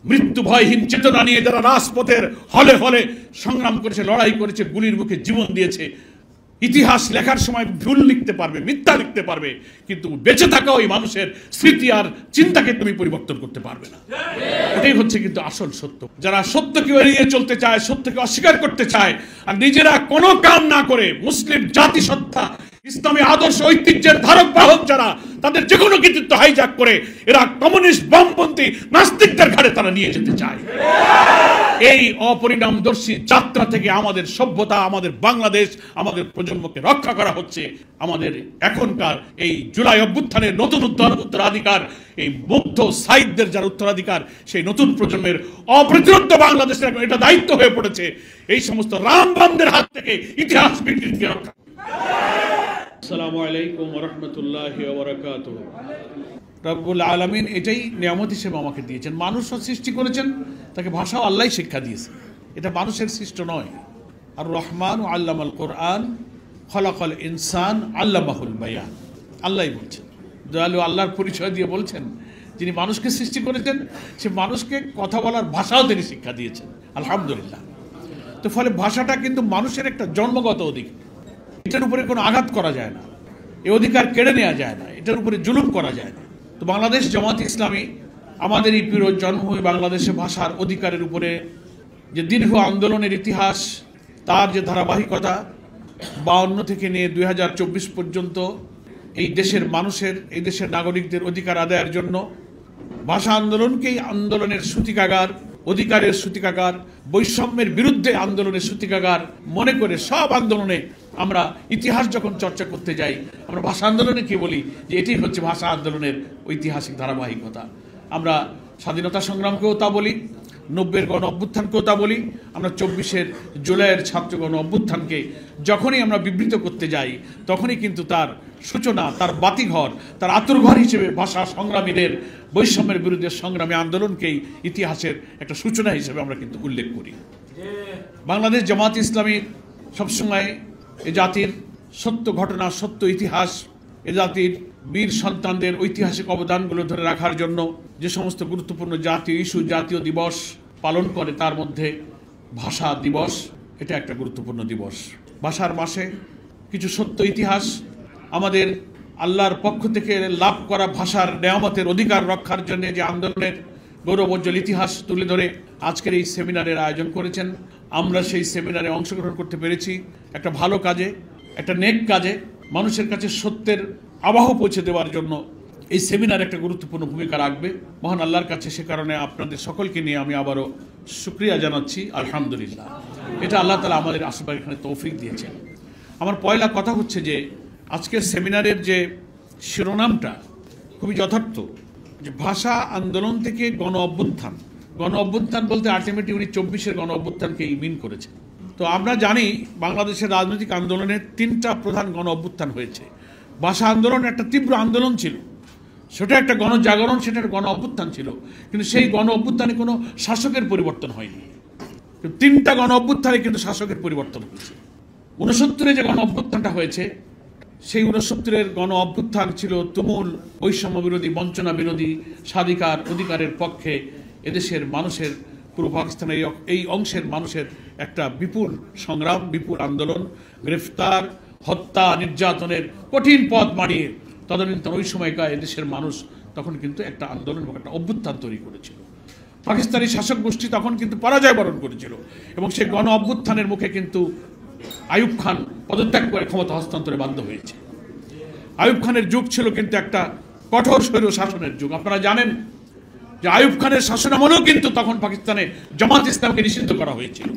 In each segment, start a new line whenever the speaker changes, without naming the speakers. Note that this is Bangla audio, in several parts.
মৃত্যু ভয়হীন চেতনা নিয়ে যারা রাজপথের হলে হলে সংগ্রাম করেছে, লড়াই করেছে, গুলির মুখে জীবন দিয়েছে, ইতিহাস লেখার সময় ভুল লিখতে পারবে, মিথ্যা লিখতে পারবে, কিন্তু বেঁচে থাকা ওই মানুষের স্মৃতি আর চিন্তাকে তুমি পরিবর্তন করতে পারবে না। এটাই হচ্ছে কিন্তু আসল সত্য। যারা সত্যকে এড়িয়ে চলতে চায়, সত্যকে অস্বীকার করতে চায়, আর নিজেরা কোনো কাম না করে মুসলিম জাতিসত্তা ইসলামী আদর্শ ঐতিহ্যের ধারক বাহক যারা, তাদের যে কোনো কৃতিত্ব হাইজ্যাক করে এরা কমিউনিস্ট বামপন্থী নাস্তিকদের ঘাড়ে তারা নিয়ে যেতে চায়। এই অপরিণামদর্শী যাত্রা থেকে আমাদের সভ্যতা, আমাদের বাংলাদেশ, আমাদের প্রজন্মকে রক্ষা করা হচ্ছে। আমাদের এখনকার এই জুলাই অভ্যুত্থানের নতুন উত্তরাধিকার, এই মুগ্ধ সাহিত্যের যারা উত্তরাধিকার, সেই নতুন প্রজন্মের অপ্রতিরোধ্য বাংলাদেশের এখন এটা দায়িত্ব হয়ে পড়েছে এই সমস্ত রামবামদের হাত থেকে ইতিহাস বিকৃতিকে রক্ষা। আসসালামু আলাইকুম ওয়া রাহমাতুল্লাহি ওয়া বারাকাতুহু। রব্বুল আলামিন এটাই নিয়ামত হিসেবে আমাকে দিয়েছেন। মানুষও সৃষ্টি করেছেন, তাকে ভাষাও আল্লাহই শিক্ষা দিয়েছে, এটা মানুষের সৃষ্ট নয়। আর রহমান ও আল্লামাল কোরআন খলাকাল ইনসান আল্লামাহুল বায়ান, আল্লাহই বলছেন। দয়ালু আল্লাহর পরিচয় দিয়ে বলছেন, যিনি মানুষকে সৃষ্টি করেছেন সে মানুষকে কথা বলার ভাষাও তিনি শিক্ষা দিয়েছেন, আলহামদুলিল্লাহ। তো ফলে ভাষাটা কিন্তু মানুষের একটা জন্মগত অধিকার, এটার উপরে কোনো আঘাত করা যায় না, এই অধিকার কেড়ে নেওয়া যায় না, এটার উপরে জুলুম করা যায় না। তো বাংলাদেশ জামাত ইসলামী আমাদের এই প্রিয় জন্মভূমি বাংলাদেশে ভাষার অধিকারের উপরে যে দীর্ঘ আন্দোলনের ইতিহাস, তার যে ধারাবাহিকতা 52 থেকে নিয়ে 2024 পর্যন্ত এই দেশের মানুষের, এই দেশের নাগরিকদের অধিকার আদায়ের জন্য ভাষা আন্দোলনকেই আন্দোলনের সূতিকাগার, অধিকারের সূতিকাগার, বৈষম্যের বিরুদ্ধে আন্দোলনের সূতিকাগার মনে করে সব আন্দোলনে আমরা ইতিহাস যখন চর্চা করতে যাই, আমরা ভাষা আন্দোলনে কি বলি যে এটি হচ্ছে ভাষা আন্দোলনের ঐতিহাসিক ধারাবাহিকতা। আমরা স্বাধীনতা সংগ্রামকেও তা বলি, 90-এর গণ অভ্যুত্থানকেও তা বলি, আমরা 24-এর জুলাইয়ের ছাত্র গণ অভ্যুত্থানকে যখনই আমরা বিবৃত করতে যাই, তখনই কিন্তু তার সূচনা, তার বাতিঘর, তার আতুরঘর হিসেবে ভাষা সংগ্রামীদের বৈষম্যের বিরুদ্ধে সংগ্রামী আন্দোলনকেই ইতিহাসের একটা সূচনা হিসেবে আমরা কিন্তু উল্লেখ করি। বাংলাদেশ জামাত ইসলামী সবসময় এ জাতির সত্য ঘটনা, সত্য ইতিহাস, এ জাতির বীর সন্তানদের ঐতিহাসিক অবদানগুলো ধরে রাখার জন্য যে সমস্ত গুরুত্বপূর্ণ জাতীয় ইস্যু, জাতীয় দিবস পালন করে, তার মধ্যে ভাষা দিবস এটা একটা গুরুত্বপূর্ণ দিবস। ভাষার মাসে কিছু সত্য ইতিহাস, আমাদের আল্লাহর পক্ষ থেকে লাভ করা ভাষার নেয়ামতের অধিকার রক্ষার জন্য যে আন্দোলনের গৌরবোজ্জ্বল ইতিহাস তুলে ধরে আজকের এই সেমিনারের আয়োজন করেছেন। আমরা সেই সেমিনারে অংশগ্রহণ করতে পেরেছি একটা ভালো কাজে, একটা নেক কাজে, মানুষের কাছে সত্যের আবাহ পৌঁছে দেওয়ার জন্য এই সেমিনার একটা গুরুত্বপূর্ণ ভূমিকা রাখবে মহান আল্লাহর কাছে। সে কারণে আপনাদের সকলকে নিয়ে আমি আবারও শুকরিয়া জানাচ্ছি, আলহামদুলিল্লাহ। এটা আল্লাহ তাআলা আমাদের আশেপাশে এখানে তৌফিক দিয়েছেন। আমার পয়লা কথা হচ্ছে যে আজকের সেমিনারের যে শিরোনামটা খুবই যথার্থ, যে ভাষা আন্দোলন থেকে গণ অভ্যুত্থান। গণ অভ্যুত্থান বলতে আলটিমেটলি উনি 24-এর গণ অভ্যুত্থানকে মিন করেছেন। তো আমরা জানি বাংলাদেশের রাজনৈতিক আন্দোলনের 3টা প্রধান গণ অভ্যুত্থান হয়েছে। ভাষা আন্দোলন একটা তীব্র আন্দোলন ছিল, সেটা একটা গণজাগরণ, সেটা একটা গণ অভ্যুত্থান ছিল, কিন্তু সেই গণ অভ্যুত্থানে কোনো শাসকের পরিবর্তন হয়নি। 3টা গণ অভ্যুত্থানে কিন্তু শাসকের পরিবর্তন হয়েছে। 69-এ যে গণ অভ্যুত্থানটা হয়েছে, সেই 69-এর গণ অভ্যুত্থান ছিল তুমুল বৈষম্য বিরোধী, বঞ্চনা বিরোধী, স্বাধিকার অধিকারের পক্ষে এদেশের মানুষের, পূর্ব পাকিস্তানের এই অংশের মানুষের একটা বিপুল সংগ্রাম, বিপুল আন্দোলন, গ্রেফতার, হত্যা, নির্যাতনের কঠিন পথ মারিয়ে তদানীন্তন ওই সময়কার এদেশের মানুষ তখন কিন্তু একটা আন্দোলন এবং একটা অভ্যুত্থান তৈরি করেছিল। পাকিস্তানি শাসক গোষ্ঠী তখন কিন্তু পরাজয় বরণ করেছিল এবং সেই গণ অভ্যুত্থানের মুখে কিন্তু আইয়ুব খান পদত্যাগ করে ক্ষমতা হস্তান্তরে বাধ্য হয়েছে। আইয়ুব খানের যুগ ছিল কিন্তু একটা কঠোর স্বৈর শাসনের যুগ। আপনারা জানেন যে আইয়ুব খানের শাসনামলেও কিন্তু তখন পাকিস্তানে জামাত ইসলামকে নিষিদ্ধ করা হয়েছিল।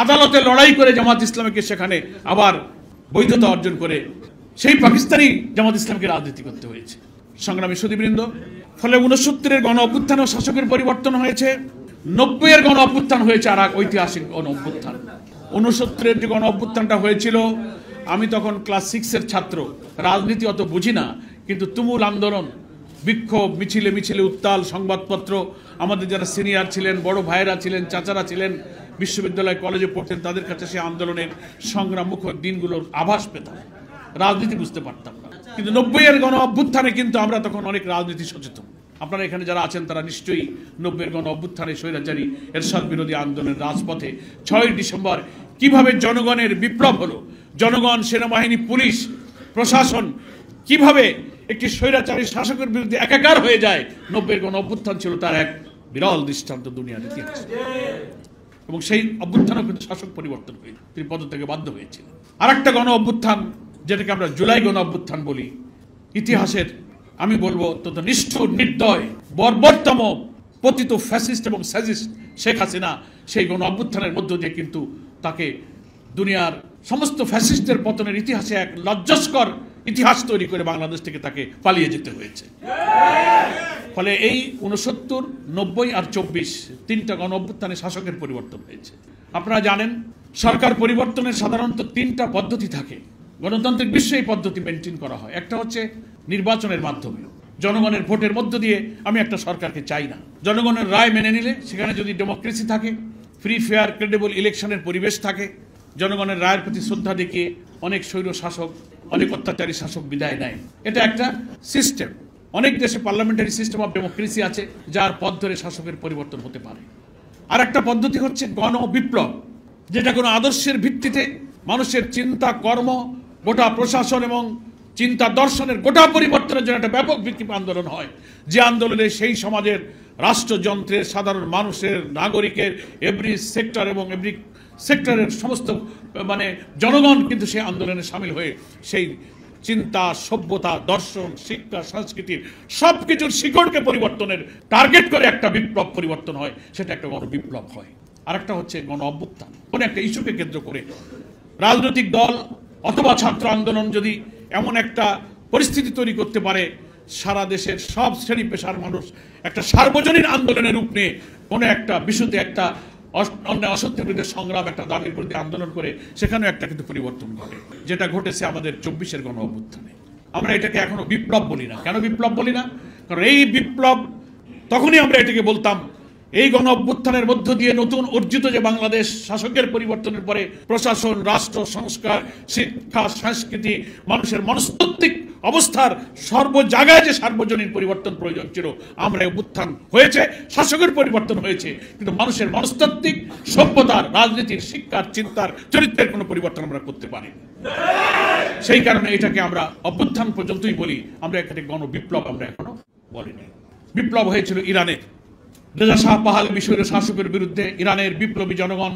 আদালতে লড়াই করে জামাত ইসলামকে সেখানে আবার বৈধতা অর্জন করে সেই পাকিস্তানি জামাত ইসলামকে রাজনীতি করতে হয়েছে। সংগ্রামী সুধীবৃন্দ, ফলে 69-এর গণ অভ্যুত্থানেও শাসকের পরিবর্তন হয়েছে, 90-এর গণ অভ্যুত্থান হয়েছে আর এক ঐতিহাসিক গণ অভ্যুত্থান। 69-এর যে গণ অভ্যুত্থানটা হয়েছিল, আমি তখন ক্লাস 6-এর ছাত্র, রাজনীতি অত বুঝি না, কিন্তু তুমুল আন্দোলন, বিক্ষোভ, মিছিলে মিছিলে উত্তাল, সংবাদপত্র, আমাদের যারা সিনিয়র ছিলেন, বড় ভাইয়েরা ছিলেন, চাচারা ছিলেন, বিশ্ববিদ্যালয় কলেজে পড়তেন, তাদের কাছে সেই আন্দোলনের সংগ্রাম মুখর দিনগুলোর আভাস পেতাম, রাজনীতি বুঝতে পারতাম না। কিন্তু 90-এর গণ অভ্যুত্থানে কিন্তু আমরা তখন অনেক রাজনীতি সচেতন। আপনারা এখানে যারা আছেন তারা নিশ্চয়ই 90-এর গণ অভ্যুত্থানে স্বৈরাচারী এরশাদ বিরোধী আন্দোলনের রাজপথে 6ই ডিসেম্বর কিভাবে জনগণের বিপ্লব হলো, জনগণ, সেনাবাহিনী, পুলিশ, প্রশাসন কিভাবে একটি স্বৈরাচারী শাসকের বিরুদ্ধে একাকার হয়ে যায়। 90-এর গণ অভ্যুত্থান ছিল তার এক বিরল দৃষ্টান্ত দুনিয়ার ইতিহাসে। এবং সেই অভ্যুত্থানও কিন্তু শাসক পরিবর্তন হয়ে তিনি পদত্যাগে বাধ্য হয়েছিলেন। আর একটা গণ অভ্যুত্থান যেটাকে আমরা জুলাই গণ অভ্যুত্থান বলি, ইতিহাসের আমি বলবো অত্যন্ত নিষ্ঠুর, নির্দয়, বর্বরতম পতিত ফ্যাসিস্ট এবং স্যাজিস্ট শেখ হাসিনা সেই গণ অভ্যুত্থানের মধ্য দিয়ে কিন্তু তাকে দুনিয়ার সমস্ত ফ্যাসিস্টদের পতনের ইতিহাসে এক লজ্জাস্কর ইতিহাস তৈরি করে বাংলাদেশ থেকে তাকে পালিয়ে যেতে হয়েছে। ফলে এই 69, 90 আর 24 তিনটা গণ অভ্যুত্থানে শাসকের পরিবর্তন হয়েছে। আপনারা জানেন সরকার পরিবর্তনের সাধারণত তিনটা পদ্ধতি থাকে। গণতান্ত্রিক বিশ্বে এই পদ্ধতি মেনটেন করা হয়। একটা হচ্ছে নির্বাচনের মাধ্যমে, জনগণের ভোটের মধ্য দিয়ে আমি একটা সরকারকে চাই না, জনগণের রায় মেনে নিলে, সেখানে যদি ডেমোক্রেসি থাকে, ফ্রি ফেয়ার ক্রেডিবল ইলেকশনের পরিবেশ থাকে, জনগণের রায়ের প্রতি শ্রদ্ধা দেখিয়ে অনেক স্বৈর শাসক, অনেক অত্যাচারী শাসক বিদায় নেয়। এটা একটা সিস্টেম। অনেক দেশে পার্লামেন্টারি সিস্টেম অফ ডেমোক্রেসি আছে, যার পথ ধরে শাসকের পরিবর্তন হতে পারে। আর একটা পদ্ধতি হচ্ছে গণ বিপ্লব, যেটা কোনো আদর্শের ভিত্তিতে মানুষের চিন্তা, কর্ম, গোটা প্রশাসন এবং চিন্তা দর্শনের গোটা পরিবর্তনের জন্য একটা ব্যাপক বিক্ষোভ আন্দোলন হয়। যে আন্দোলনে সেই সমাজের রাষ্ট্রযন্ত্রের, সাধারণ মানুষের, নাগরিকের, এভরি সেক্টর এবং এভরি সেক্টরের সমস্ত জনগণ কিন্তু সেই আন্দোলনে সামিল হয়ে সেই চিন্তা, সভ্যতা, দর্শন, শিক্ষা, সংস্কৃতির সব কিছুর শিকড়কে পরিবর্তনের টার্গেট করে একটা বিপ্লব পরিবর্তন হয়, সেটা একটা গণ বিপ্লব হয়। আর একটা হচ্ছে গণ অভ্যুত্থান। কোনো একটা ইস্যুকে কেন্দ্র করে রাজনৈতিক দল অথবা ছাত্র আন্দোলন যদি এমন একটা পরিস্থিতি তৈরি করতে পারে, সারা দেশের সব শ্রেণী পেশার মানুষ একটা সার্বজনীন আন্দোলনের রূপ নিয়ে কোনো একটা বিষয়তে একটা অন্যায় অসত্যের বিরুদ্ধে সংগ্রাম, একটা দাবির বিরুদ্ধে আন্দোলন করে, সেখানেও একটা কিন্তু পরিবর্তন ঘটে, যেটা ঘটেছে আমাদের 24-এর গণ অভ্যুত্থানে। আমরা এটাকে এখনো বিপ্লব বলি না। কেন বিপ্লব বলি না? কারণ এই বিপ্লব তখনই আমরা এটাকে বলতাম এই গণ অভ্যুত্থানের মধ্য দিয়ে নতুন অর্জিত যে বাংলাদেশ, শাসকের পরিবর্তনের পরে প্রশাসন, রাষ্ট্র, সংস্কার, শিক্ষা, সংস্কৃতি, মানুষের মনস্তাত্ত্বিক অবস্থার সর্ব জায়গায় যে সার্বজনীন পরিবর্তন প্রয়োজন ছিল, আমরা অভ্যুত্থান হয়েছে, শাসকের পরিবর্তন হয়েছে, কিন্তু মানুষের মনস্তাত্ত্বিক, সভ্যতার, রাজনীতির, শিক্ষার, চিন্তার, চরিত্রের কোনো পরিবর্তন আমরা করতে পারি। সেই কারণে এটাকে আমরা অভ্যুত্থান পর্যন্তই বলি, আমরা এখানে গণ বিপ্লব আমরা এখনো বলিনি। বিপ্লব হয়েছিল ইরানে, রেজা শাহ পাহলভি স্বৈর শাসকের বিরুদ্ধে। ইরানের বিপ্লবী জনগণ,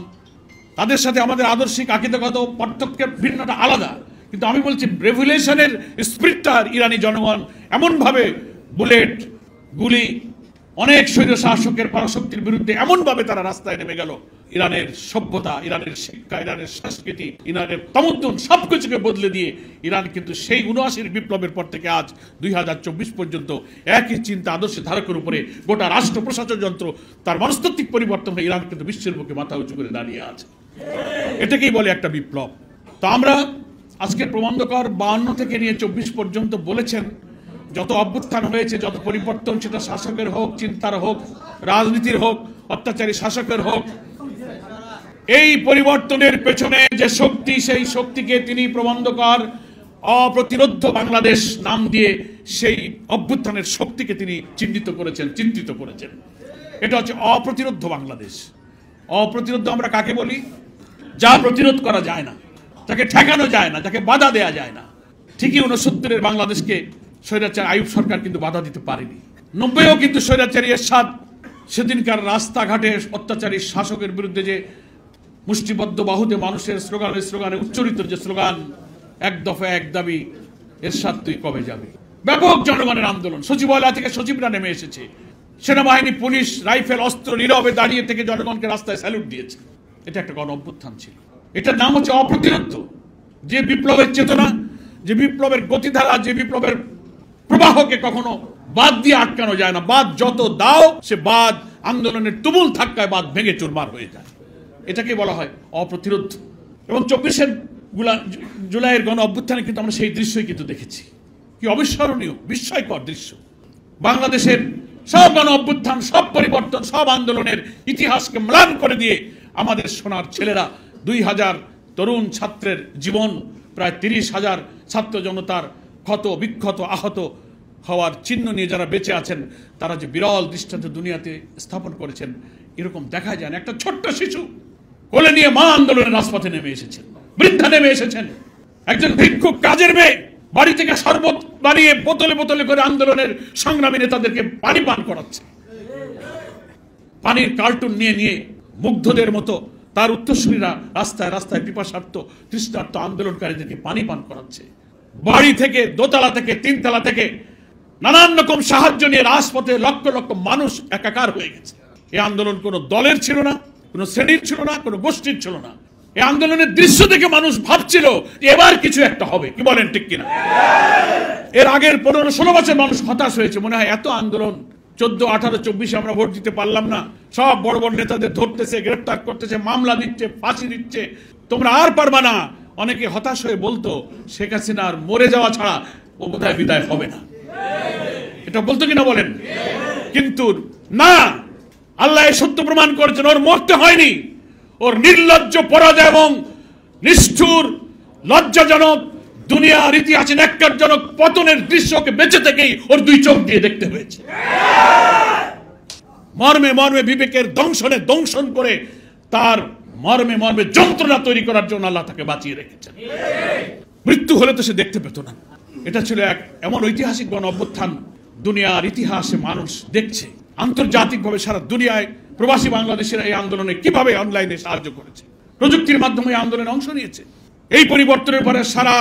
তাদের সাথে আমাদের আদর্শিক আকিদাগত পার্থক্যের ভিন্নতা আলাদা, কিন্তু আমি বলছি রেভলিউশনের স্পিরিটটা ইরানি জনগণ এমনভাবে বুলেট, গুলি, অনেক স্বৈর শাসকের পরাশক্তির বিরুদ্ধে এমনভাবে তারা রাস্তায় নেমে গেল, ইরানের সভ্যতা, ইরানের শিক্ষা, ইরানের সংস্কৃতি, ইরানের তমদ্দুন সবকিছুকে বদলে দিয়ে ইরান কিন্তু সেই 79-এর বিপ্লবের পর থেকে আজ 2024 পর্যন্ত একই চিন্তা আদর্শের ধারকের উপরে গোটা রাষ্ট্র প্রশাসন যন্ত্র তার মনস্তাত্ত্বিক পরিবর্তন হয়ে ইরান কিন্তু বিশ্বের বুকে মাথা উঁচু করে দাঁড়িয়ে আছে। এটাকেই বলে একটা বিপ্লব। তো আমরা আজকে প্রবন্ধকর 52 থেকে নিয়ে 24 পর্যন্ত বলেছেন, যত অভ্যুত্থান হয়েছে, যত পরিবর্তন, সেটা শাসকের হোক, চিন্তার হোক, রাজনীতির হোক, অত্যাচারী শাসকের হোক, এই পরিবর্তনের পেছনে যে শক্তি, সেই শক্তিকে তিনি প্রবন্ধকর অপ্রতিরোধ্য বাংলাদেশ নাম দিয়ে সেই অভ্যুত্থানের শক্তিকে তিনি চিহ্নিত করেছেন, চিন্তিত করেছেন। এটা হচ্ছে অপ্রতিরোধ্য বাংলাদেশ। অপ্রতিরোধ্য আমরা কাকে বলি? যা প্রতিরোধ করা যায় না, যাকে ঠেকানো যায় না, যাকে বাধা দেয়া যায় না। ঠিকই 69-এর বাংলাদেশকে স্বৈরাচার আইয়ুব সরকার কিন্তু বাধা দিতে পারেনি। 90-এও কিন্তু স্বৈরাচারী এরশাদ সেদিনকার রাস্তাঘাটে অত্যাচারী শাসকের বিরুদ্ধে যে মুষ্টিবদ্ধ বাহুতে মানুষের স্লোগানে উচ্চারিত যে স্লোগান, এক দফা এক দাবি, এরশাদ তুই কবে যাবে, ব্যাপক জনগণের আন্দোলন, সচিবালয় থেকে সচিবরা নেমে এসেছে, সেনাবাহিনী, পুলিশ, রাইফেল, অস্ত্র নীরবে দাঁড়িয়ে থেকে জনগণকে রাস্তায় স্যালুট দিয়েছে। এটা একটা গণ অভ্যুত্থান ছিল। এটার নাম হচ্ছে অপ্রতিরোধ্য। যে বিপ্লবের চেতনা, যে বিপ্লবের গতিধারা, যে বিপ্লবের প্রবাহকে কখনো বাদ দিয়ে আটকানো যায় না। বাদ যত দাও, সে বাদ আন্দোলনের তুমুল ধাক্কায় বাদ ভেঙে চুরমার হয়ে যায়। এটাকে বলা হয় অপ্রতিরোধ। এবং 24-এর জুলাইয়ের গণ অভ্যুত্থানে কিন্তু আমরা সেই দৃশ্যই কিন্তু দেখেছি। কি অবিস্মরণীয়, বিস্ময়কর দৃশ্য। বাংলাদেশের সব গণ অভ্যুত্থান, সব পরিবর্তন, সব আন্দোলনের ইতিহাসকে ম্লান করে দিয়ে আমাদের সোনার ছেলেরা, 2000 তরুণ ছাত্রের জীবন, প্রায় 30,000 ছাত্র জনতার ক্ষত বিক্ষত, আহত হওয়ার চিহ্ন নিয়ে যারা বেঁচে আছেন তারা যে বিরল দৃষ্টান্ত দুনিয়াতে স্থাপন করেছেন এরকম দেখা যায় না। একটা ছোট্ট শিশু কোলে নিয়ে মা আন্দোলনের রাজপথে নেমে এসেছেন, বৃদ্ধা নেমে এসেছেন, একজন ভিক্ষুক কাজের মেয়ে বাড়ি থেকে শরবত বানিয়ে বোতলে বোতলে করে আন্দোলনের সংগ্রামী নেতাদেরকে পানি পান করাচ্ছে, পানির কার্টুন নিয়ে নিয়ে মুগ্ধদের মতো তার উত্তরসূরীরা রাস্তায় রাস্তায় পিপাসার্ত তৃষ্ণার্ত আন্দোলনকারীদেরকে পানি পান করাচ্ছে। বাড়ি থেকে, দোতলা থেকে, তিনতলা থেকে নানান রকম সাহায্য নিয়ে রাজপথে লক্ষ লক্ষ মানুষ একাকার হয়ে গেছে। এই আন্দোলন কোনো দলের ছিল না, কোনো শ্রেণীর ছিল না, কোনো গোষ্ঠীর ছিল না। এই আন্দোলনের দৃশ্য দেখে মানুষ ভাবছিল যে এবার কিছু একটা হবে। কি বলেন, ঠিক কিনা? এর আগের 15-16 বছর মানুষ হতাশ হয়েছে, মনে হয় এত আন্দোলন, 14, 18, 24 আমরা ভোট দিতে পারলাম না, সব বড় বড় নেতাদের ধরতেছে, গ্রেফতার করতেছে, মামলা দিচ্ছে, ফাঁসি দিচ্ছে, তোমরা আর পারবা না। অনেকে হতাশ হয়ে বলতো শেখ হাসিনার মরে যাওয়া ছাড়া ও বোধহয় বিদায় হবে না, এটা বলতো কিনা বলেন? কিন্তু না, আল্লাহ সত্য প্রমাণ করেছেন, ওর মরতে হয়নি। ওর নির্লজ্জ পরাজয় এবং নিষ্ঠুর লজ্জাজনক দুনিয়ার ইতিহাসে ন্যাক্কারজনক পতনের দৃশ্যকে বেঁচে থেকেই ওর 2 চোখ দিয়ে দেখতে হয়েছে। মর্মে মর্মে বিবেকের দংশন করে তার মর্মে মর্মে যন্ত্রণা তৈরি করার জন্য আল্লাহ তাকে বাঁচিয়ে রেখেছেন। মৃত্যু হলে তো সে দেখতে পেত না। এটা ছিল এক এমন ঐতিহাসিক গণ অভ্যুত্থান, দুনিয়ার ইতিহাসে মানুষ দেখছে, আন্তর্জাতিকভাবে সারা দুনিয়ায় প্রবাসী বাংলাদেশের এই আন্দোলনে কিভাবে অনলাইনে সাহায্য করেছে, প্রযুক্তির মাধ্যমে এই আন্দোলনে অংশ নিয়েছে। এই পরিবর্তনের পরে সারা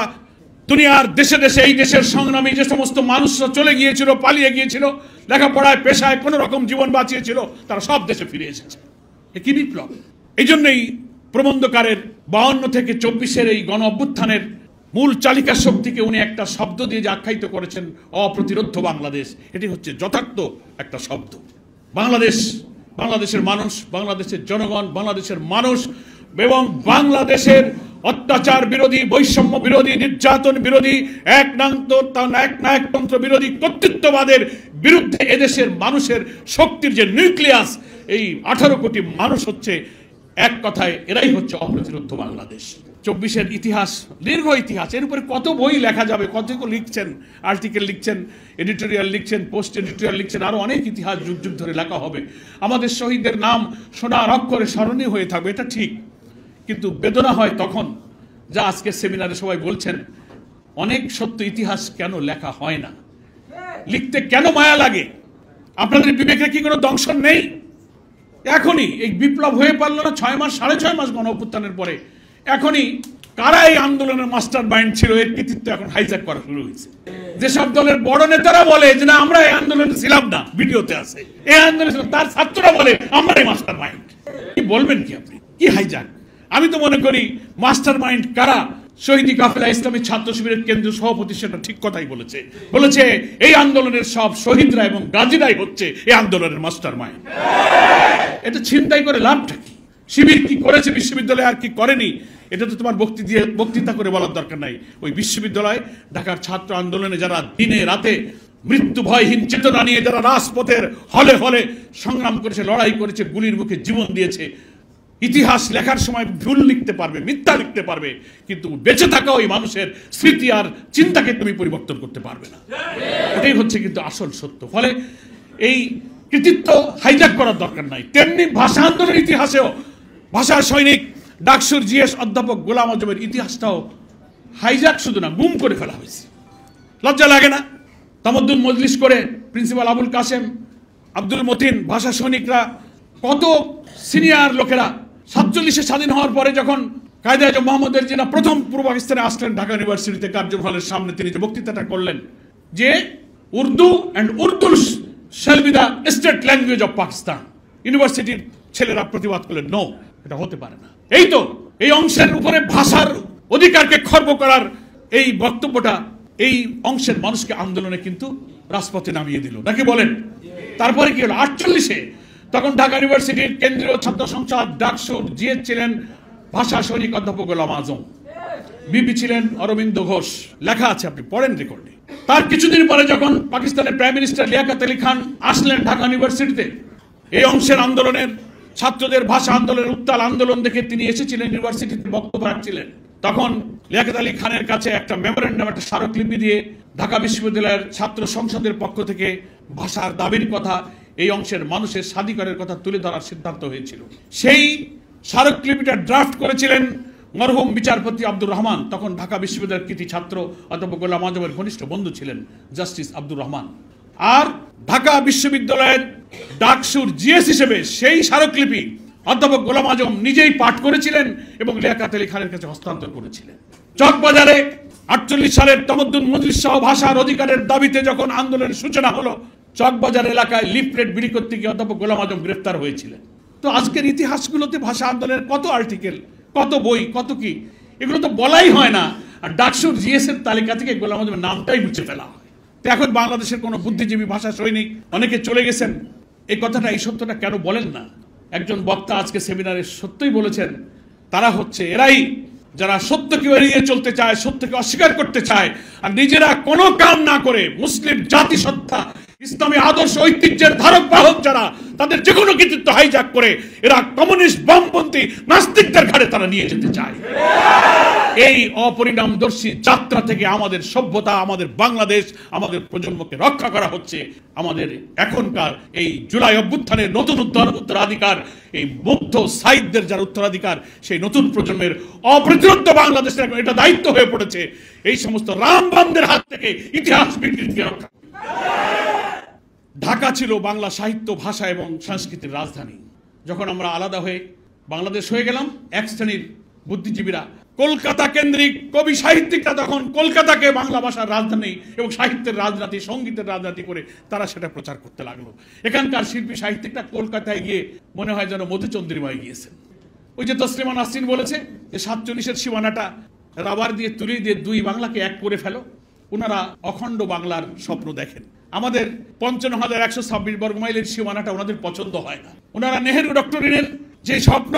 দুনিয়ার দেশে দেশে এই দেশের সংগ্রামী যে সমস্ত মানুষরা চলে গিয়েছিল, পালিয়ে গিয়েছিল, লেখাপড়ায় পেশায় কোনো রকম জীবন বাঁচিয়েছিল, তারা সব দেশে ফিরে এসেছে। এ কি বিপ্লব! এই জন্যই প্রবন্ধকারের 52 থেকে 24-এর এই গণ অভ্যুত্থানের মূল চালিকা শক্তিকে উনি একটা শব্দ দিয়ে যে আখ্যায়িত করেছেন, অপ্রতিরোধ্য বাংলাদেশ। এটি হচ্ছে যথার্থ একটা শব্দ। বাংলাদেশের মানুষ, বাংলাদেশের জনগণ, বাংলাদেশের মানুষ এবং বাংলাদেশের অত্যাচার বিরোধী, বৈষম্য বিরোধী, নির্যাতন বিরোধী, একনায়কতন্ত্র বিরোধী, কর্তৃত্ববাদের বিরুদ্ধে এদেশের মানুষের শক্তির যে নিউক্লিয়াস, এই 18 কোটি মানুষ হচ্ছে এক কথায়, এরাই হচ্ছে অপ্রতিরোধ্য বাংলাদেশ। 24-এর ইতিহাস দীর্ঘ ইতিহাস, এর উপরে কত বই লেখা যাবে, কত লিখছেন, আর্টিকেল লিখছেন, এডিটোরিয়াল লিখছেন, পোস্ট এডিটোরিয়াল লিখছেন, আরো অনেক ইতিহাস যুগ যুগ ধরে লেখা হবে। আমাদের শহীদদের নাম সোনার অক্ষরে স্মরণীয় হয়ে থাকবে, এটা ঠিক। কিন্তু বেদনা হয় তখন, যা আজকে সেমিনারে সবাই বলছেন, অনেক সত্য ইতিহাস কেন লেখা হয় না, লিখতে কেন মায়া লাগে? আপনাদের বিবেকে কি কোনো দংশন নেই? এখনই এই বিপ্লব হয়ে পারলো না 6 মাস, 6.5 মাস গণ অভ্যুত্থানের পরে, এখনই কারা এই আন্দোলনের মাস্টার মাইন্ড ছিল, এর কৃতিত্ব এখন হাইজ্যাক করা শুরু হয়েছে। যেসব দলের বড় নেতারা বলে যে না আমরা এই আন্দোলনে ছিলাম না, ভিডিওতে আছে, এই আন্দোলনে তার ছাত্ররা বলে আমরা এই মাস্টার মাইন্ড। কি বলবেন কি আপনি? কি হাইজ্যাক? আমি তো মনে করি মাস্টার মাইন্ড কারা, শহীদ কাফেলা ইসলামী ছাত্র শিবিরের কেন্দ্রীয় সভাপতি সেটা ঠিক কথাই বলেছে এই আন্দোলনের সব শহীদরা এবং গাজীরাই হচ্ছে এই আন্দোলনের মাস্টার মাইন্ড। এটা ছিনতাই করে লাভটা কি? শিবির কি করেছে বিশ্ববিদ্যালয়ে আর কি করেনি, এটা তো তোমার বক্তৃতা করে বলার দরকার নাই। ওই বিশ্ববিদ্যালয়, ঢাকার ছাত্র আন্দোলনে যারা দিনে রাতে মৃত্যু ভয়হীন চেতনা নিয়ে যারা রাজপথের হলে হলে সংগ্রাম করেছে, লড়াই করেছে, গুলির মুখে জীবন দিয়েছে, ইতিহাস লেখার সময় ভুল লিখতে পারবে, মিথ্যা লিখতে পারবে, কিন্তু বেঁচে থাকা ওই মানুষের স্মৃতি আর চিন্তাকে তুমি পরিবর্তন করতে পারবে না। এটাই হচ্ছে কিন্তু আসল সত্য। ফলে এই কৃতিত্ব হাইজ্যাক করার দরকার নাই। তেমনি ভাষা আন্দোলনের ইতিহাসেও ভাষা সৈনিক ডাকসুর জিএস অধ্যাপক গোলাম আজমের ইতিহাসটাও হাইজ্যাক শুধু না, গুম করে ফেলা হয়েছে। লজ্জা লাগে না? তামাদ্দুন মজলিস করে প্রিন্সিপাল আবুল কাসেম, আব্দুল মতিন, ভাষা সৈনিকরা, কত সিনিয়র লোকেরা 47-এ স্বাধীন হওয়ার পরে যখন কায়েদে আজম মোহাম্মদ জিনা প্রথম পূর্ব পাকিস্তানে আসলেন, ঢাকা ইউনিভার্সিটিতে কার্জন হলের সামনে তিনি যে বক্তৃতাটা করলেন যে Urdu and Urdu shall be the state language of Pakistan, ইউনিভার্সিটির ছেলেরা প্রতিবাদ করলেন নো, এটা হতে পারে না। এই তো এই অংশের উপরে ভাষার অধিকারকে খর্ব করার এই বক্তব্যটা এই অংশের মানুষকে আন্দোলনে কিন্তু রাজপথে নামিয়ে দিল, নাকি বলেন? তারপরে কি হলো? 48-এ তখন ঢাকা ইউনিভার্সিটির কেন্দ্রীয় ছাত্র সংসদ ডাকসুর জিএস ছিলেন ভাষা সৈনিক অধ্যাপক গোলাম আজম, বিপি ছিলেন অরবিন্দ ঘোষ, লেখা আছে, আপনি পড়েন রেকর্ডে। তার কিছুদিন পরে যখন পাকিস্তানের প্রাইম মিনিস্টার লিয়াকত আলী খান আসলেন ঢাকা ইউনিভার্সিটিতে, এই অংশের আন্দোলনের ছাত্রদের ভাষা আন্দোলনের উত্তাল আন্দোলন দেখে তিনি এসেছিলেন, ইউনিভার্সিটিতে বক্তব্য রাখছিলেন। তখন লিয়াকত আলী খানের কাছে একটা মেমোরেন্ডাম, একটা স্মারকলিপি দিয়ে ঢাকা বিশ্ববিদ্যালয়ের ছাত্র সংসদের পক্ষ থেকে ভাষার দাবির কথা, এই অংশের মানুষের স্বাধিকারের কথা তুলে ধরার সিদ্ধান্ত হয়েছিল। সেই স্মারকলিপিটা ড্রাফট করেছিলেন মরহুম বিচারপতি আব্দুর রহমান, তখন ঢাকা বিশ্ববিদ্যালয়ের কৃতি ছাত্র অধ্যাপক গোলাম আজমের ঘনিষ্ঠ বন্ধু ছিলেন জাস্টিস আব্দুর রহমান। আর ঢাকা বিশ্ববিদ্যালয়ের ডাকসুর জিএস হিসেবে সেই স্মারকলিপি অধ্যাপক গোলাম আজম নিজেই পাঠ করেছিলেন এবং লিয়াকত আলী খানের কাছে হস্তান্তর করেছিলেন। চকবাজারে 48 সালের তমদ্দুন মজলিস সহ ভাষার অধিকারের দাবিতে যখন আন্দোলনের সূচনা হলো, চকবাজার এলাকায় লিফলেট বিলি করতে গিয়ে অধ্যাপক গোলাম আজম গ্রেফতার হয়েছিলেন। তো আজকের ইতিহাসগুলোতে ভাষা আন্দোলনের কত আর্টিকেল, কত বই, কত কি, এগুলো তো বলাই হয় না। আর ডাকসুর জিএস এর তালিকা থেকে গোলাম আজমের নামটাই মুছে ফেলা হয়। তো এখন বাংলাদেশের কোনো বুদ্ধিজীবী, ভাষা সৈনিক অনেকে চলে গেছেন, এই কথাটা, এই সত্যটা কেন বলেন না? একজন বক্তা আজকে সেমিনারে সত্যই বলেছেন, তারা হচ্ছে এরাই যারা সত্যকে এড়িয়ে চলতে চায়, সত্যকে অস্বীকার করতে চায়, আর নিজেরা কোনো কাম না করে মুসলিম জাতিসত্তা, ইসলামী আদর্শ ঐতিহ্যের ধারক বাহক যারা, তাদের যে কোনো কৃতিত্ব হাইজ্যাক করে এরা কমিউনিস্ট, বামপন্থী, নাস্তিকদের ঘাড়ে তারা নিয়ে যেতে চায়। এই অপরিণামদর্শী যাত্রা থেকে আমাদের সভ্যতা, আমাদের বাংলাদেশ, আমাদের প্রজন্মকে রক্ষা করা হচ্ছে। আমাদের এখনকার এই জুলাই অভ্যুত্থানের নতুন উত্তরাধিকার, এই মুগ্ধ সাহিত্যের যারা উত্তরাধিকার, সেই নতুন প্রজন্মের অপ্রতিরোধ্য বাংলাদেশের এখন এটা দায়িত্ব হয়ে পড়েছে এই সমস্ত রামবামদের হাত থেকে ইতিহাস বিকৃতিকে রক্ষা। ঢাকা ছিল বাংলা সাহিত্য, ভাষা এবং সংস্কৃতির রাজধানী। যখন আমরা আলাদা হয়ে বাংলাদেশ হয়ে গেলাম, এক শ্রেণীর বুদ্ধিজীবীরা, কলকাতা কেন্দ্রিক কবি সাহিত্যিকরা তখন কলকাতাকে বাংলা ভাষার রাজধানী এবং সাহিত্যের রাজনীতি, সঙ্গীতের রাজনীতি করে তারা সেটা প্রচার করতে লাগলো। এখানকার শিল্পী সাহিত্যিকরা কলকাতায় গিয়ে মনে হয় যেন মধুচন্দ্রিমায় গিয়েছেন। ওই যে তসলিমা নাসরিন বলেছে যে 47-এর সীমানাটা রাবার দিয়ে তুলে দিয়ে দুই বাংলাকে এক করে ফেলো। ওনারা অখণ্ড বাংলার স্বপ্ন দেখেন। আমাদের 55,126 বর্গমাইলের সীমানাটা ওনাদের পছন্দ হয় না। ওনারা নেহেরু ডক্টরিনের যে স্বপ্ন,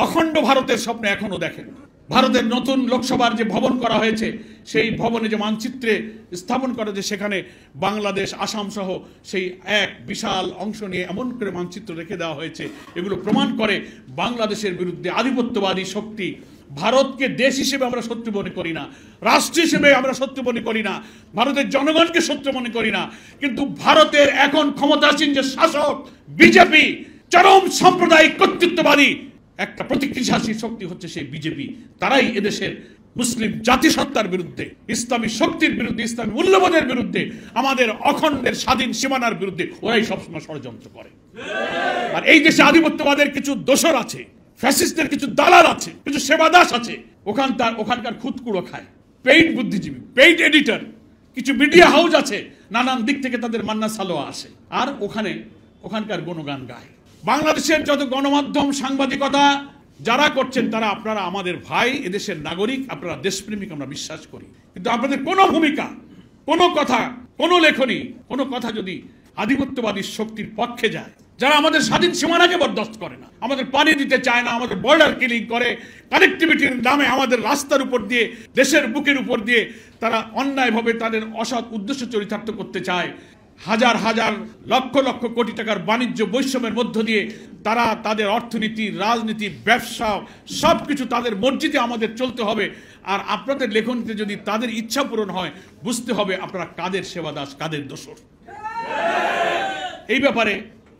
অখণ্ড ভারতের স্বপ্ন এখনো দেখেন। ভারতের নতুন লোকসভার যে ভবন করা হয়েছে, সেই ভবনে যে মানচিত্রে স্থাপন করা, যে সেখানে বাংলাদেশ, আসাম সহ সেই এক বিশাল অংশ নিয়ে এমন করে মানচিত্র রেখে দেওয়া হয়েছে, এগুলো প্রমাণ করে বাংলাদেশের বিরুদ্ধে আধিপত্যবাদী শক্তি। ভারতকে দেশ হিসেবে আমরা শত্রু মনে করি না, রাষ্ট্র হিসেবে আমরা শত্রু মনে করি না, ভারতের জনগণকে শত্রু মনে করি না, কিন্তু ভারতের এখন ক্ষমতাসীন যে শাসক বিজেপি, চরম সাম্প্রদায়িক কর্তৃত্ববাদী একটা প্রতিক্রিয়াশীল শক্তি হচ্ছে সেই বিজেপি। তারাই এদেশের মুসলিম জাতিসত্তার বিরুদ্ধে, ইসলামী শক্তির বিরুদ্ধে, ইসলামী মূল্যবোধের বিরুদ্ধে, আমাদের অখণ্ডের স্বাধীন সীমানার বিরুদ্ধে ওরাই সবসময় ষড়যন্ত্র করে। আর এই দেশে আধিপত্যবাদের কিছু দোসর আছে, ফ্যাসিস্টদের কিছু দালাল আছে, কিছু সেবাদাস আছে, ওখানকার খুদকুড়ো খায়, পেইড বুদ্ধিজীবী, পেইড এডিটর, কিছু মিডিয়া হাউস আছে, নানান দিক থেকে তাদের মান্না সালোয়া আসে, আর ওখানকার গুণগান গায়। বাংলাদেশের যত গণমাধ্যম, সাংবাদিকতা যারা করছেন, তারা আপনারা আমাদের ভাই, এদেশের নাগরিক, আপনারা দেশপ্রেমিক, আমরা বিশ্বাস করি। কিন্তু আপনাদের কোনো ভূমিকা, কোনো কথা, কোনো লেখনী, কোনো কথা যদি আধিপত্যবাদী শক্তির পক্ষে যায়, যারা আমাদের স্বাধীন সীমানাকে বরদাস্ত করে না, আমাদের পানি দিতে চায় না, আমাদের বর্ডার কিলিং করে, কানেক্টিভিটির নামে আমাদের রাস্তার উপর দিয়ে, দেশের বুকের উপর দিয়ে তারা অন্যায়ভাবে তাদের অসৎ উদ্দেশ্য চরিতার্থ করতে চায়, হাজার হাজার লক্ষ লক্ষ কোটি টাকার বাণিজ্য বৈষম্যের মধ্য দিয়ে তারা তাদের অর্থনীতি, রাজনীতি, ব্যবসা সবকিছু তাদের মর্জিতে আমাদের চলতে হবে। আর আপনাদের লেখনীতে যদি তাদের ইচ্ছা পূরণ হয়, বুঝতে হবে আপনারা কাদের সেবাদাস, কাদের দোসর। এই ব্যাপারে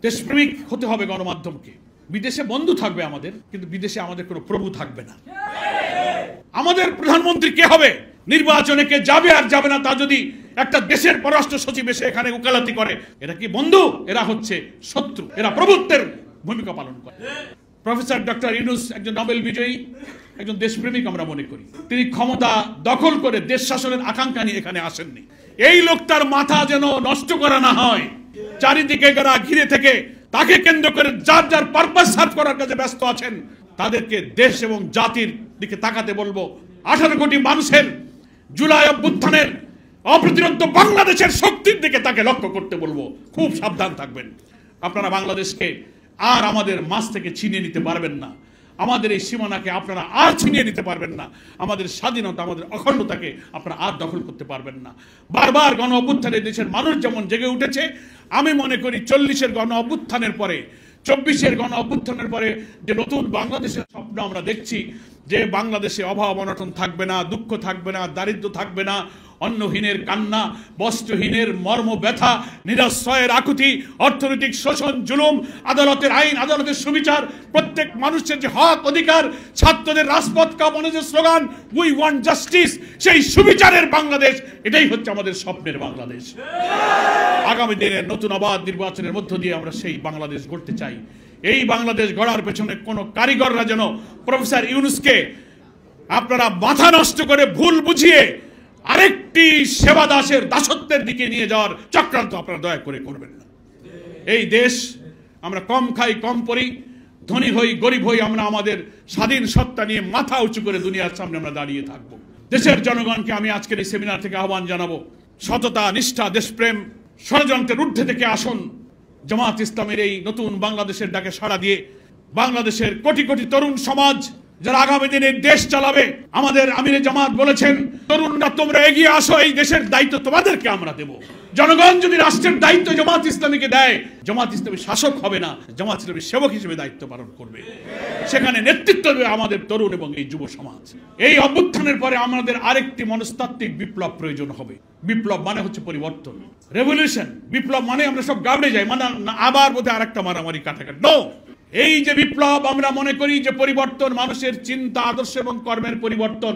দেশপ্রেমিক হতে হবে গণমাধ্যমকে। বিদেশে বন্ধু থাকবে আমাদের, কিন্তু বিদেশে আমাদের কোনো প্রভু থাকবে না। আমাদের প্রধানমন্ত্রী কে হবে, নির্বাচনে কে যাবে আর যাবে না, তা যদি একটা দেশের পররাষ্ট্র সচিব এসে এখানে উকালতি করে, এরা কি বন্ধু? এরা হচ্ছে শত্রু, এরা প্রভুত্বের ভূমিকা পালন করে। প্রফেসর ডক্টর ইউনূস একজন নোবেল বিজয়ী, একজন দেশপ্রেমিক আমরা মনে করি। তিনি ক্ষমতা দখল করে দেশ শাসনের আকাঙ্ক্ষা নিয়ে এখানে আসেননি। এই লোকটার মাথা যেন নষ্ট করা না হয়, চারিদিকে যারা ঘিরে থেকে তাকে কেন্দ্র করে যার যার পারপাস সার্ভ করার কাজে ব্যস্ত আছেন, তাদেরকে দেশ এবং জাতির দিকে তাকাতে বলবো। 18 কোটি মানুষের জুলাই অভ্যুত্থানের অপ্রতিরোধ্য বাংলাদেশের শক্তির দিকে তাকে লক্ষ্য করতে বলবো। খুব সাবধান থাকবেন। আপনারা বাংলাদেশকে আর আমাদের মাঝ থেকে ছিনিয়ে নিতে পারবেন না, আমাদের এই সীমানাকে আপনারা আর ছিনিয়ে নিতে পারবেন না, আমাদের স্বাধীনতা, আমাদের অখণ্ডতাকে আপনারা আর দখল করতে পারবেন না। বারবার গণ অভ্যুত্থানে দেশের মানুষ যেমন জেগে উঠেছে, আমি মনে করি 40-এর গণ অভ্যুত্থানের পরে, 24-এর গণ অভ্যুত্থানের পরে যে নতুন বাংলাদেশের স্বপ্ন আমরা দেখছি, যে বাংলাদেশে অভাব অনটন থাকবে না, দুঃখ থাকবে না, দারিদ্র্য থাকবে না, অন্নহীনের কান্না, বস্ত্রহীনের মর্ম ব্যথা, নিরাশ্রয়ের আকুতি, অর্থনৈতিক শোষণ, জুলুম, আদালতের আইন, আদালতের সুবিচার, প্রত্যেক মানুষের যে হক অধিকার, ছাত্রদের রাজপথ কাঁপানো যে স্লোগান উই ওয়ান্ট জাস্টিস, সেই সুবিচারের বাংলাদেশ, এটাই হচ্ছে আমাদের স্বপ্নের বাংলাদেশ। আগামী দিনের নতুন আবাদ নির্বাচনের মধ্য দিয়ে আমরা সেই বাংলাদেশ গড়তে চাই। এই বাংলাদেশ গড়ার পেছনে কোনো কারিগররা যেন প্রফেসর ইউনূসকে আপনারা মাথা নষ্ট করে ভুল বুঝিয়ে আরেকটি সেবা দাসের দাসত্বের দিকে নিয়ে যাওয়ার চক্রান্ত আপনারা দয়া করে করবেন না। এই দেশ আমরা কম খাই, কম পড়ি, ধনী হই, গরিব হই, আমরা আমাদের স্বাধীন সত্তা নিয়ে মাথা উঁচু করে দুনিয়ার সামনে আমরা দাঁড়িয়ে থাকবো। দেশের জনগণকে আমি আজকের এই সেমিনার থেকে আহ্বান জানাবো, সততা, নিষ্ঠা, দেশপ্রেম, ষড়যন্ত্রের ঊর্ধ্বে থেকে আসুন। জামাত ইসলামের এই নতুন বাংলাদেশের ডাকে সাড়া দিয়ে বাংলাদেশের কোটি কোটি তরুণ সমাজ যারা আগামী দিনে দেশ চালাবে, আমাদের আমিরে জামাত বলেছেন, তরুণরা তোমরা এগিয়ে আসো, এই দেশের দায়িত্ব তোমাদেরকে আমরা দেব। জনগণ যদি রাষ্ট্রের দায়িত্ব জামাত ইসলামীকে দেয়, জামাত ইসলামী শাসক হবে না, জামাত ইসলামী সেবক হিসেবে দায়িত্ব পালন করবে। সেখানে নেতৃত্ব দেবে আমাদের তরুণ এবং এই যুব সমাজ। এই অভ্যুত্থানের পরে আমাদের আরেকটি মনস্তাত্ত্বিক বিপ্লব প্রয়োজন হবে। বিপ্লব মানে হচ্ছে পরিবর্তন, রেভলিউশন। বিপ্লব মানে আমরা সব গাবড়ে যাই, মানে আবার বোধহয় আরেকটা মারামারি কাটাকাটি। নো, এই যে বিপ্লব আমরা মনে করি যে পরিবর্তন, মানুষের চিন্তা, আদর্শ এবং কর্মের পরিবর্তন,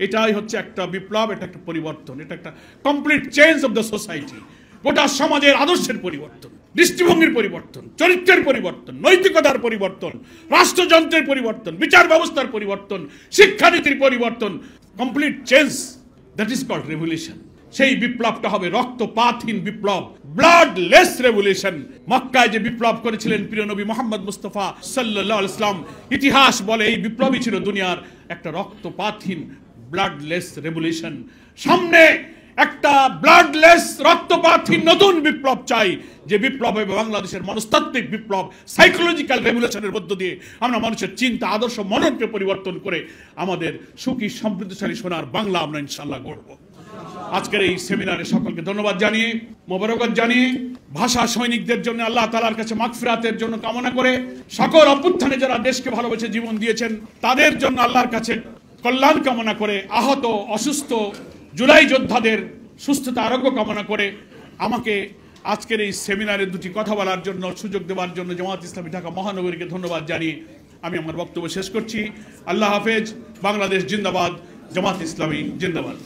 এটাই হচ্ছে একটা বিপ্লব, এটা একটা পরিবর্তন, এটা একটা complete change of the society. গোটা সমাজের আদর্শের পরিবর্তন, দৃষ্টিভঙ্গির পরিবর্তন, চরিত্রের পরিবর্তন, নৈতিকতার পরিবর্তন, রাষ্ট্রযন্ত্রের পরিবর্তন, বিচার ব্যবস্থার পরিবর্তন, শিক্ষানীতির পরিবর্তন, complete change, that is called revolution. সেই বিপ্লবটা হবে রক্তপাতহীন বিপ্লব, ব্লাডলেস রেভলিউশন। মক্কায় যে বিপ্লব করেছিলেন প্রিয় নবী মুহাম্মদ মুস্তাফা সাল্লাল্লাহু আলাইহি ওয়াসাল্লাম, ইতিহাস বলে এই বিপ্লবই ছিল দুনিয়ার একটা রক্তপাতহীন ব্লাডলেস রেভলিউশন। সামনে একটা ব্লাডলেস রক্তপাতহীন নতুন বিপ্লব চাই, যে বিপ্লব হবে বাংলাদেশের মনস্তাত্ত্বিক বিপ্লব, সাইকোলজিক্যাল রেভলিউশনের মধ্য দিয়ে আমরা মানুষের চিন্তা, আদর্শ, মননকে পরিবর্তন করে আমাদের সুখী সমৃদ্ধশালী সোনার বাংলা আমরা ইনশাআল্লাহ গড়ব। আজকের এই সেমিনারে সকলকে ধন্যবাদ জানিয়ে, মোবারকবাদ জানিয়ে, ভাষা সৈনিকদের জন্য আল্লাহ তাআলার কাছে মাগফিরাতের জন্য কামনা করে, সকল অভ্যুত্থানে যারা দেশকে ভালোবেসে জীবন দিয়েছেন তাদের জন্য আল্লাহর কাছে কল্যাণ কামনা করে, আহত অসুস্থ জুলাই যোদ্ধাদের সুস্থতা আরোগ্য কামনা করে, আমাকে আজকের এই সেমিনারে দুটি কথা বলার জন্য সুযোগ দেওয়ার জন্য জামাত ইসলামী ঢাকা মহানগরীকে ধন্যবাদ জানিয়ে আমি আমার বক্তব্য শেষ করছি। আল্লাহ হাফেজ। বাংলাদেশ জিন্দাবাদ, জামাত ইসলামী জিন্দাবাদ।